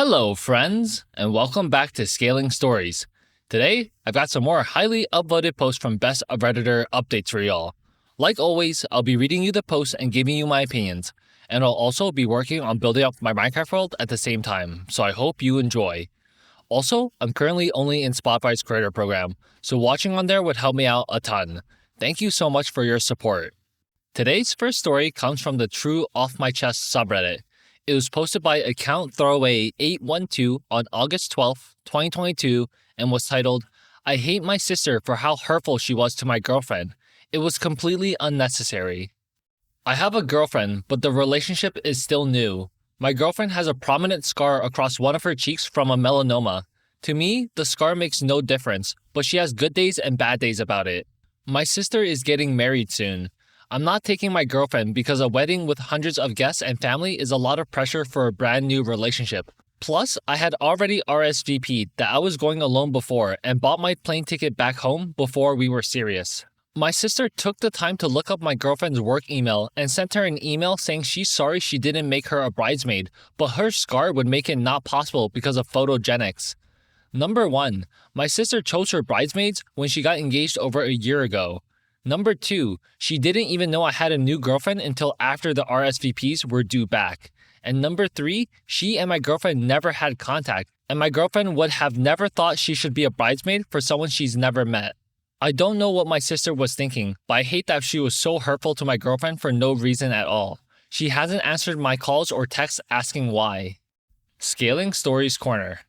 Hello, friends, and welcome back to Scaling Stories. Today, I've got some more highly upvoted posts from Best of Redditor updates for y'all. Like always, I'll be reading you the posts and giving you my opinions, and I'll also be working on building up my Minecraft world at the same time, so I hope you enjoy. Also, I'm currently only in Spotify's creator program, so watching on there would help me out a ton. Thank you so much for your support. Today's first story comes from the True Off My Chest subreddit. It was posted by account throwaway812 on August 12, 2022, and was titled, "I hate my sister for how hurtful she was to my girlfriend. It was completely unnecessary." I have a girlfriend, but the relationship is still new. My girlfriend has a prominent scar across one of her cheeks from a melanoma. To me, the scar makes no difference, but she has good days and bad days about it. My sister is getting married soon. I'm not taking my girlfriend because a wedding with hundreds of guests and family is a lot of pressure for a brand new relationship. Plus, I had already RSVP'd that I was going alone before and bought my plane ticket back home before we were serious. My sister took the time to look up my girlfriend's work email and sent her an email saying she's sorry she didn't make her a bridesmaid, but her scar would make it not possible because of photogenics. Number 1. My sister chose her bridesmaids when she got engaged over a year ago. Number 2, she didn't even know I had a new girlfriend until after the RSVPs were due back. And number 3, she and my girlfriend never had contact, and my girlfriend would have never thought she should be a bridesmaid for someone she's never met. I don't know what my sister was thinking, but I hate that she was so hurtful to my girlfriend for no reason at all. She hasn't answered my calls or texts asking why. Scaling Stories Corner.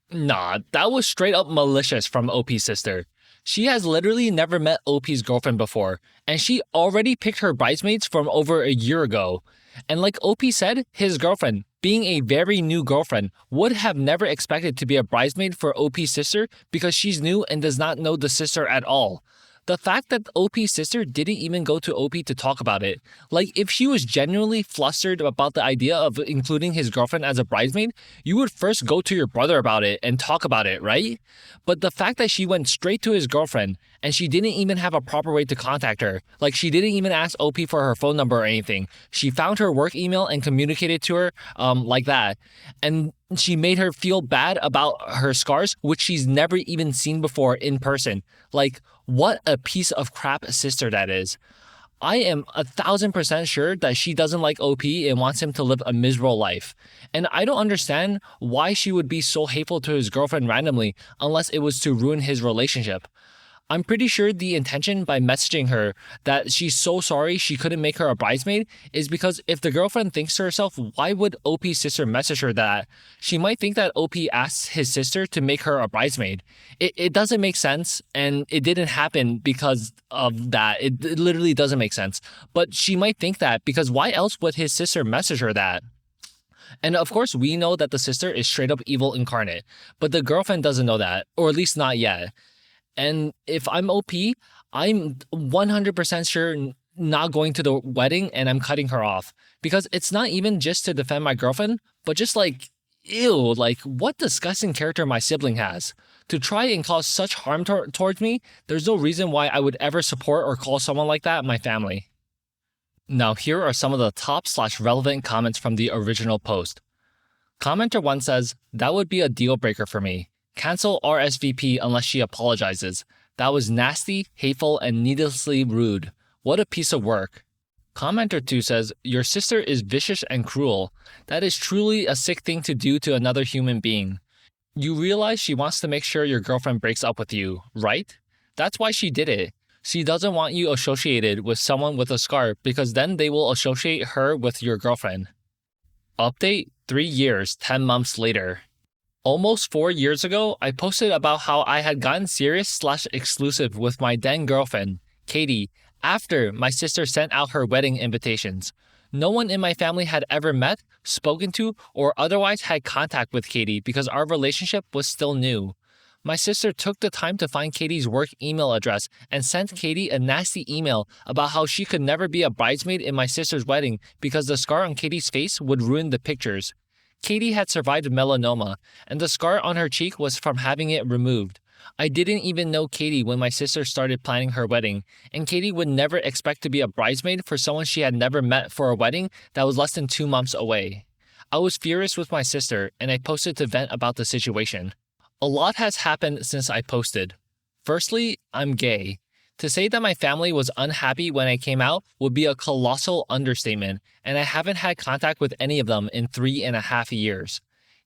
Nah, that was straight up malicious from OP's sister. She has literally never met OP's girlfriend before, and she already picked her bridesmaids from over a year ago. And like OP said, his girlfriend, being a very new girlfriend, would have never expected to be a bridesmaid for OP's sister because she's new and does not know the sister at all. The fact that OP's sister didn't even go to OP to talk about it. Like, if she was genuinely flustered about the idea of including his girlfriend as a bridesmaid, you would first go to your brother about it and talk about it, right? But the fact that she went straight to his girlfriend and she didn't even have a proper way to contact her, like she didn't even ask OP for her phone number or anything. She found her work email and communicated to her like that. And she made her feel bad about her scars, which she's never even seen before in person. Like, what a piece of crap sister that is. I am 1,000% sure that she doesn't like OP and wants him to live a miserable life. And I don't understand why she would be so hateful to his girlfriend randomly unless it was to ruin his relationship. I'm pretty sure the intention by messaging her that she's so sorry she couldn't make her a bridesmaid is because if the girlfriend thinks to herself, why would OP's sister message her that? She might think that OP asked his sister to make her a bridesmaid. It doesn't make sense, and it didn't happen because of that. It literally doesn't make sense. But she might think that because why else would his sister message her that? And of course, we know that the sister is straight up evil incarnate, but the girlfriend doesn't know that, or at least not yet. And if I'm OP, I'm 100% sure not going to the wedding and I'm cutting her off. Because it's not even just to defend my girlfriend, but just like, ew, like what disgusting character my sibling has. To try and cause such harm towards me, there's no reason why I would ever support or call someone like that my family. Now here are some of the top/relevant comments from the original post. Commenter 1 says, "That would be a deal breaker for me. Cancel RSVP unless she apologizes. That was nasty, hateful, and needlessly rude. What a piece of work." Commenter 2 says, "Your sister is vicious and cruel. That is truly a sick thing to do to another human being. You realize she wants to make sure your girlfriend breaks up with you, right? That's why she did it. She doesn't want you associated with someone with a scar because then they will associate her with your girlfriend." Update 3 years, 10 months later. Almost 4 years ago, I posted about how I had gotten serious/exclusive with my then girlfriend, Katie, after my sister sent out her wedding invitations. No one in my family had ever met, spoken to, or otherwise had contact with Katie because our relationship was still new. My sister took the time to find Katie's work email address and sent Katie a nasty email about how she could never be a bridesmaid in my sister's wedding because the scar on Katie's face would ruin the pictures. Katie had survived melanoma, and the scar on her cheek was from having it removed. I didn't even know Katie when my sister started planning her wedding, and Katie would never expect to be a bridesmaid for someone she had never met for a wedding that was less than 2 months away. I was furious with my sister and I posted to vent about the situation. A lot has happened since I posted. Firstly, I'm gay. To say that my family was unhappy when I came out would be a colossal understatement, and I haven't had contact with any of them in 3.5 years.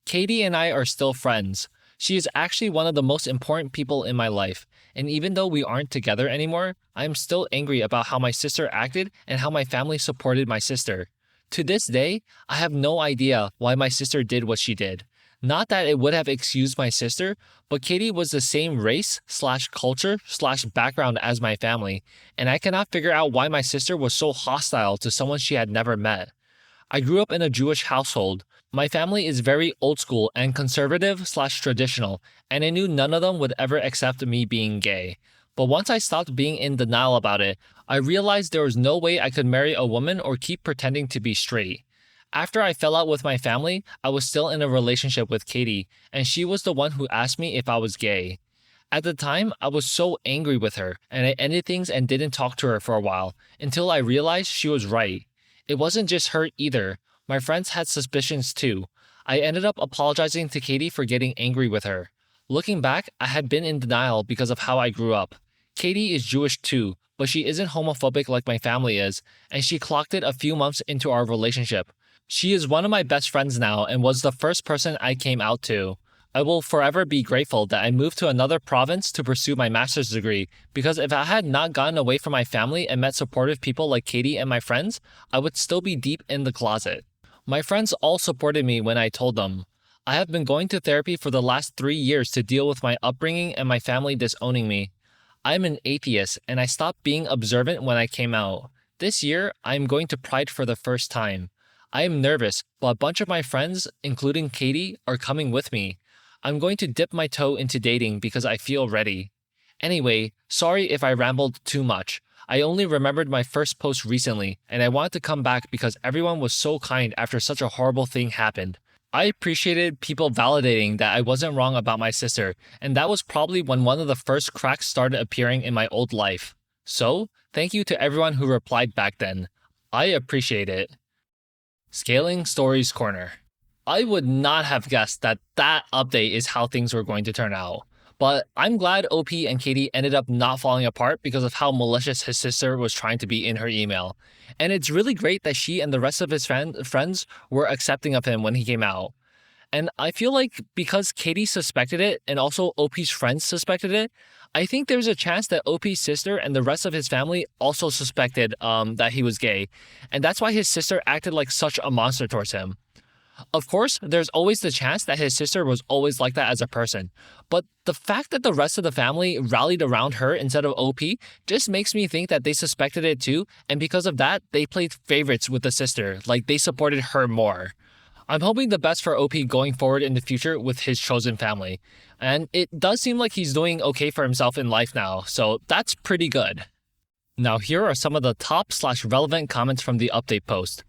Katie and I are still friends. She is actually one of the most important people in my life, and even though we aren't together anymore, I am still angry about how my sister acted and how my family supported my sister. To this day, I have no idea why my sister did what she did. Not that it would have excused my sister, but Katie was the same race/culture/background as my family, and I cannot figure out why my sister was so hostile to someone she had never met. I grew up in a Jewish household. My family is very old school and conservative/traditional, and I knew none of them would ever accept me being gay. But once I stopped being in denial about it, I realized there was no way I could marry a woman or keep pretending to be straight. After I fell out with my family, I was still in a relationship with Katie, and she was the one who asked me if I was gay. At the time, I was so angry with her, and I ended things and didn't talk to her for a while, until I realized she was right. It wasn't just her either. My friends had suspicions too. I ended up apologizing to Katie for getting angry with her. Looking back, I had been in denial because of how I grew up. Katie is Jewish too, but she isn't homophobic like my family is, and she clocked it a few months into our relationship. She is one of my best friends now and was the first person I came out to. I will forever be grateful that I moved to another province to pursue my master's degree, because if I had not gotten away from my family and met supportive people like Katie and my friends, I would still be deep in the closet. My friends all supported me when I told them. I have been going to therapy for the last 3 years to deal with my upbringing and my family disowning me. I am an atheist and I stopped being observant when I came out. This year, I am going to Pride for the first time. I am nervous, but a bunch of my friends, including Katie, are coming with me. I'm going to dip my toe into dating because I feel ready. Anyway, sorry if I rambled too much. I only remembered my first post recently, and I wanted to come back because everyone was so kind after such a horrible thing happened. I appreciated people validating that I wasn't wrong about my sister, and that was probably when one of the first cracks started appearing in my old life. So, thank you to everyone who replied back then. I appreciate it. Scaling Stories Corner. I would not have guessed that update is how things were going to turn out. But I'm glad OP and Katie ended up not falling apart because of how malicious his sister was trying to be in her email. And it's really great that she and the rest of his friends were accepting of him when he came out. And I feel like because Katie suspected it and also OP's friends suspected it, I think there's a chance that OP's sister and the rest of his family also suspected that he was gay. And that's why his sister acted like such a monster towards him. Of course, there's always the chance that his sister was always like that as a person. But the fact that the rest of the family rallied around her instead of OP just makes me think that they suspected it too. And because of that, they played favorites with the sister, like they supported her more. I'm hoping the best for OP going forward in the future with his chosen family. And it does seem like he's doing okay for himself in life now, so that's pretty good. Now here are some of the top/relevant comments from the update post.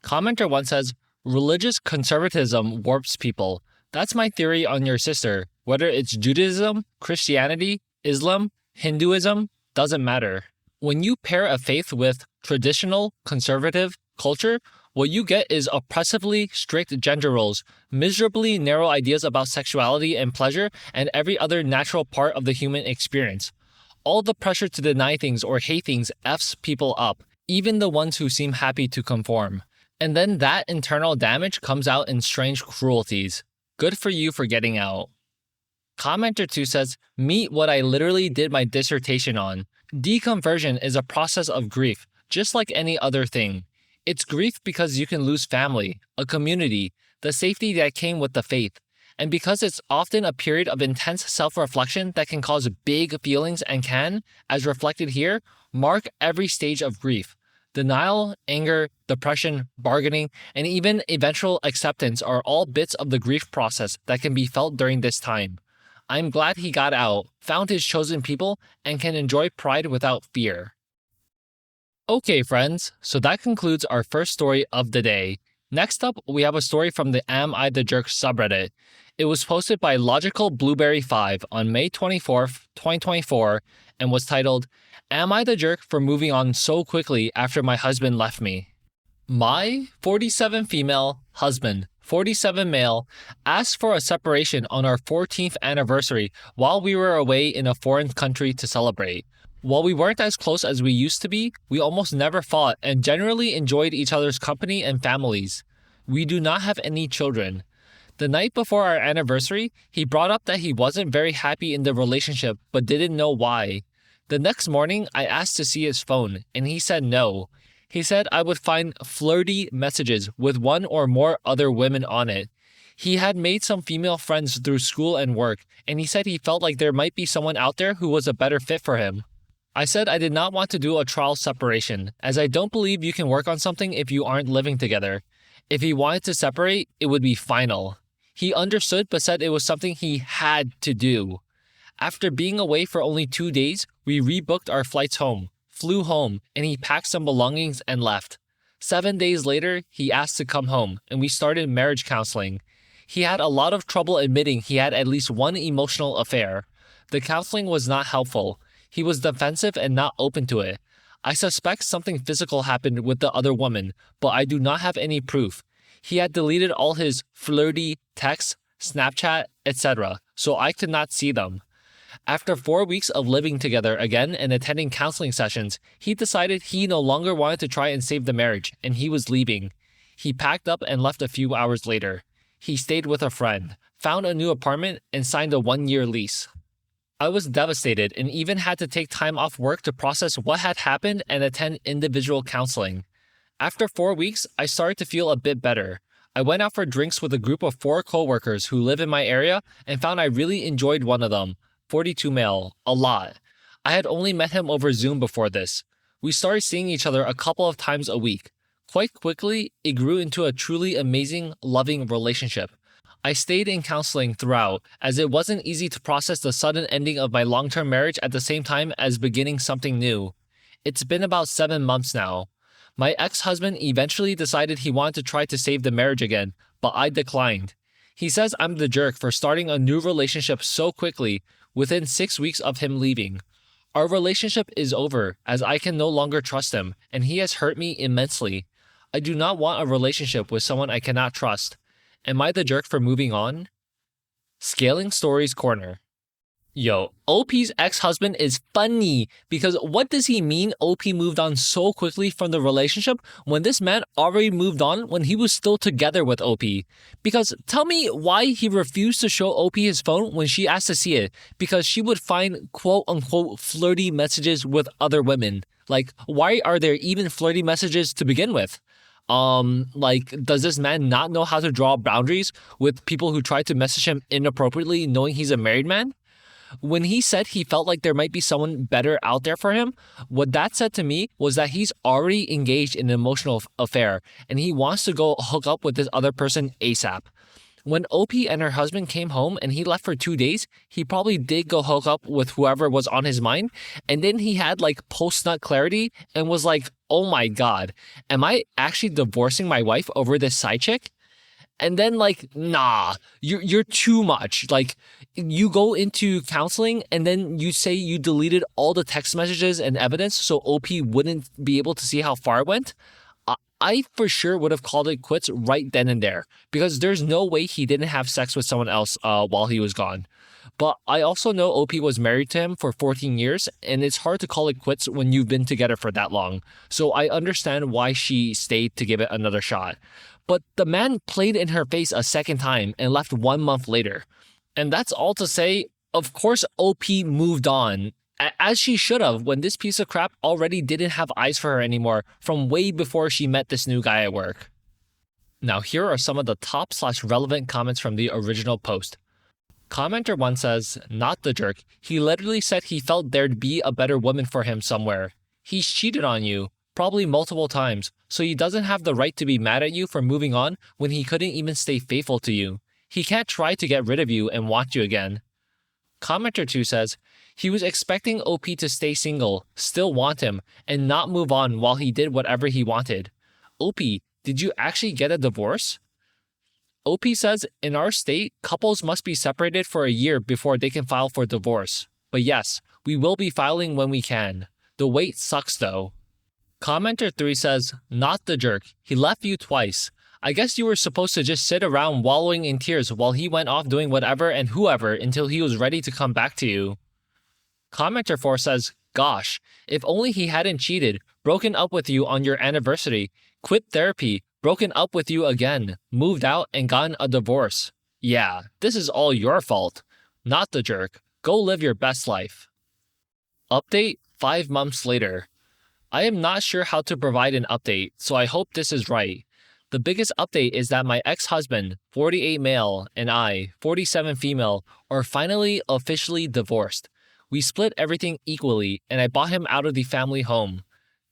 Commenter 1 says, "Religious conservatism warps people. That's my theory on your sister. Whether it's Judaism, Christianity, Islam, Hinduism, doesn't matter. When you pair a faith with traditional, conservative culture, what you get is oppressively strict gender roles, miserably narrow ideas about sexuality and pleasure, and every other natural part of the human experience. All the pressure to deny things or hate things F's people up, even the ones who seem happy to conform. And then that internal damage comes out in strange cruelties. Good for you for getting out." Commenter 2 says, "Meet what I literally did my dissertation on. Deconversion is a process of grief, just like any other thing. It's grief because you can lose family, a community, the safety that came with the faith, and because it's often a period of intense self-reflection that can cause big feelings and can, as reflected here, mark every stage of grief. Denial, anger, depression, bargaining, and even eventual acceptance are all bits of the grief process that can be felt during this time. I'm glad he got out, found his chosen people, and can enjoy Pride without fear." Okay, friends, so that concludes our first story of the day. Next up, we have a story from the Am I the Jerk subreddit. It was posted by Logical Blueberry 5 on May 24th, 2024, and was titled, "Am I the Jerk for moving on so quickly after my husband left me?" My 47 female husband, 47 male, asked for a separation on our 14th anniversary while we were away in a foreign country to celebrate. While we weren't as close as we used to be, we almost never fought and generally enjoyed each other's company and families. We do not have any children. The night before our anniversary, he brought up that he wasn't very happy in the relationship but didn't know why. The next morning, I asked to see his phone, and he said no. He said I would find flirty messages with one or more other women on it. He had made some female friends through school and work, and he said he felt like there might be someone out there who was a better fit for him. I said I did not want to do a trial separation, as I don't believe you can work on something if you aren't living together. If he wanted to separate, it would be final. He understood but said it was something he had to do. After being away for only 2 days, we rebooked our flights home, flew home, and he packed some belongings and left. 7 days later, he asked to come home, and we started marriage counseling. He had a lot of trouble admitting he had at least one emotional affair. The counseling was not helpful. He was defensive and not open to it. I suspect something physical happened with the other woman, but I do not have any proof. He had deleted all his flirty texts, Snapchat, etc., so I could not see them. After 4 weeks of living together again and attending counseling sessions, he decided he no longer wanted to try and save the marriage, and he was leaving. He packed up and left a few hours later. He stayed with a friend, found a new apartment, and signed a 1-year lease. I was devastated and even had to take time off work to process what had happened and attend individual counseling. After 4 weeks, I started to feel a bit better. I went out for drinks with a group of 4 coworkers who live in my area and found I really enjoyed one of them, 42 male, a lot. I had only met him over Zoom before this. We started seeing each other a couple of times a week. Quite quickly, it grew into a truly amazing, loving relationship. I stayed in counseling throughout, as it wasn't easy to process the sudden ending of my long-term marriage at the same time as beginning something new. It's been about 7 months now. My ex-husband eventually decided he wanted to try to save the marriage again, but I declined. He says I'm the jerk for starting a new relationship so quickly, within 6 weeks of him leaving. Our relationship is over, as I can no longer trust him, and he has hurt me immensely. I do not want a relationship with someone I cannot trust. Am I the jerk for moving on? Scaling Stories Corner. Yo, OP's ex-husband is funny because what does he mean OP moved on so quickly from the relationship when this man already moved on when he was still together with OP? Because tell me why he refused to show OP his phone when she asked to see it, because she would find quote-unquote flirty messages with other women. Like, why are there even flirty messages to begin with? Does this man not know how to draw boundaries with people who try to message him inappropriately knowing he's a married man? When he said he felt like there might be someone better out there for him, what that said to me was that he's already engaged in an emotional affair and he wants to go hook up with this other person ASAP. When OP and her husband came home and he left for 2 days, he probably did go hook up with whoever was on his mind, and then he had like post-nut clarity and was like, oh my god, am I actually divorcing my wife over this side chick? And then nah, you're too much. Like, you go into counseling and then you say you deleted all the text messages and evidence so OP wouldn't be able to see how far it went. I for sure would have called it quits right then and there, because there's no way he didn't have sex with someone else while he was gone. But I also know OP was married to him for 14 years, and it's hard to call it quits when you've been together for that long. So I understand why she stayed to give it another shot. But the man played in her face a second time and left 1 month later. And that's all to say, of course OP moved on, as she should have, when this piece of crap already didn't have eyes for her anymore from way before she met this new guy at work. Now here are some of the top/relevant comments from the original post. Commenter 1 says, not the jerk. He literally said he felt there'd be a better woman for him somewhere. He's cheated on you, probably multiple times, so he doesn't have the right to be mad at you for moving on when he couldn't even stay faithful to you. He can't try to get rid of you and want you again. Commenter 2 says, he was expecting OP to stay single, still want him, and not move on while he did whatever he wanted. OP, did you actually get a divorce? OP says, in our state, couples must be separated for a year before they can file for divorce. But yes, we will be filing when we can. The wait sucks though. Commenter 3 says, not the jerk. He left you twice. I guess you were supposed to just sit around wallowing in tears while he went off doing whatever and whoever until he was ready to come back to you. Commenter 4 says, gosh, if only he hadn't cheated, broken up with you on your anniversary, quit therapy, broken up with you again, moved out, and gotten a divorce. Yeah, this is all your fault. Not the jerk. Go live your best life. Update 5 months later. I am not sure how to provide an update, so I hope this is right. The biggest update is that my ex-husband, 48 male, and I, 47 female, are finally officially divorced. We split everything equally, and I bought him out of the family home.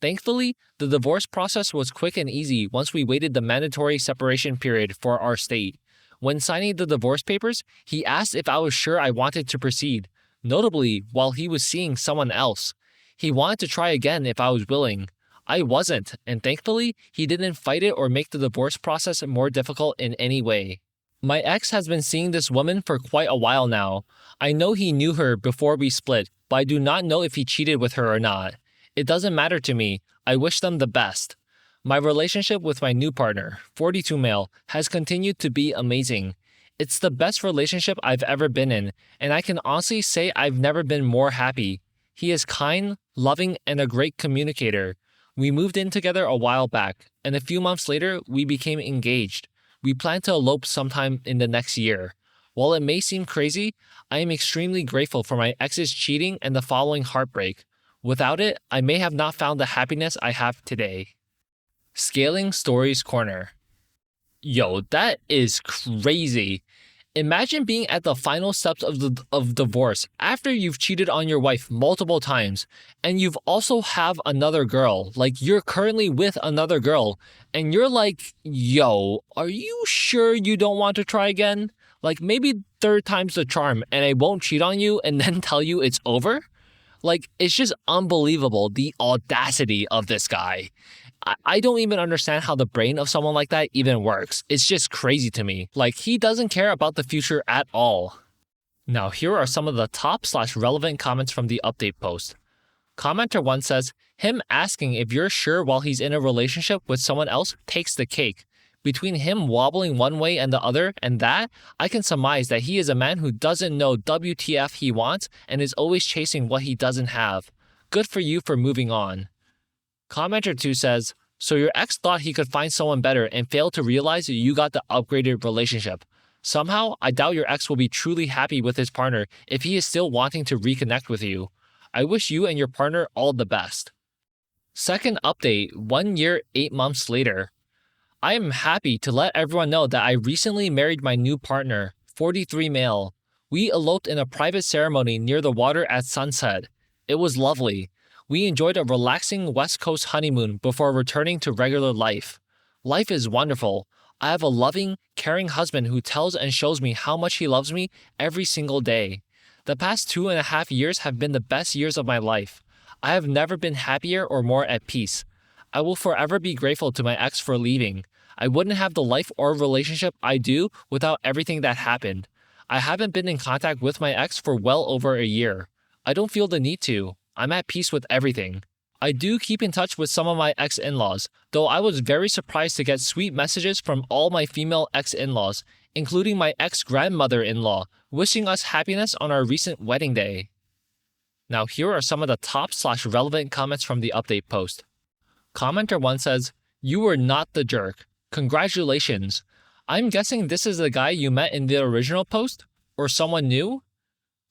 Thankfully, the divorce process was quick and easy once we waited the mandatory separation period for our state. When signing the divorce papers, he asked if I was sure I wanted to proceed, notably while he was seeing someone else. He wanted to try again if I was willing. I wasn't, and thankfully, he didn't fight it or make the divorce process more difficult in any way. My ex has been seeing this woman for quite a while now. I know he knew her before we split, but I do not know if he cheated with her or not. It doesn't matter to me. I wish them the best. My relationship with my new partner, 42 male, has continued to be amazing. It's the best relationship I've ever been in, and I can honestly say I've never been more happy. He is kind, loving, and a great communicator. We moved in together a while back, and a few months later, we became engaged. We plan to elope sometime in the next year. While it may seem crazy, I am extremely grateful for my ex's cheating and the following heartbreak. Without it, I may have not found the happiness I have today. ScalingStories Corner. Yo, that is crazy. Imagine being at the final steps of divorce after you've cheated on your wife multiple times, and you've also have another girl, like you're currently with another girl, and you're like, yo, are you sure you don't want to try again? Like maybe third time's the charm and I won't cheat on you and then tell you it's over? Like, it's just unbelievable, the audacity of this guy. I don't even understand how the brain of someone like that even works. It's just crazy to me. Like, he doesn't care about the future at all. Now, here are some of the top/relevant comments from the update post. Commenter 1 says, him asking if you're sure while he's in a relationship with someone else takes the cake. Between him wobbling one way and the other and that, I can surmise that he is a man who doesn't know WTF he wants and is always chasing what he doesn't have. Good for you for moving on. Commenter 2 says, so your ex thought he could find someone better and failed to realize you got the upgraded relationship. Somehow, I doubt your ex will be truly happy with his partner if he is still wanting to reconnect with you. I wish you and your partner all the best. Second update, 1 year, 8 months later. I am happy to let everyone know that I recently married my new partner, 43 male. We eloped in a private ceremony near the water at sunset. It was lovely. We enjoyed a relaxing West Coast honeymoon before returning to regular life. Life is wonderful. I have a loving, caring husband who tells and shows me how much he loves me every single day. The past 2.5 years have been the best years of my life. I have never been happier or more at peace. I will forever be grateful to my ex for leaving. I wouldn't have the life or relationship I do without everything that happened. I haven't been in contact with my ex for well over a year. I don't feel the need to. I'm at peace with everything. I do keep in touch with some of my ex-in-laws, though I was very surprised to get sweet messages from all my female ex-in-laws, including my ex-grandmother-in-law, wishing us happiness on our recent wedding day. Now here are some of the top/relevant comments from the update post. Commenter 1 says, you were not the jerk. Congratulations. I'm guessing this is the guy you met in the original post? Or someone new?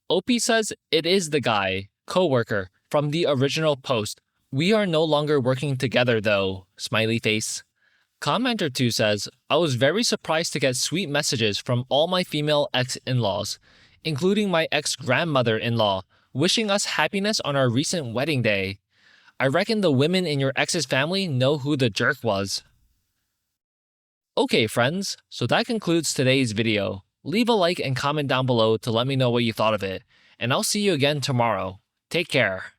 Opie says, it is the guy, coworker, from the original post. We are no longer working together though, smiley face. Commenter 2 says, I was very surprised to get sweet messages from all my female ex-in-laws, including my ex-grandmother-in-law, wishing us happiness on our recent wedding day. I reckon the women in your ex's family know who the jerk was. Okay friends, so that concludes today's video. Leave a like and comment down below to let me know what you thought of it, and I'll see you again tomorrow. Take care.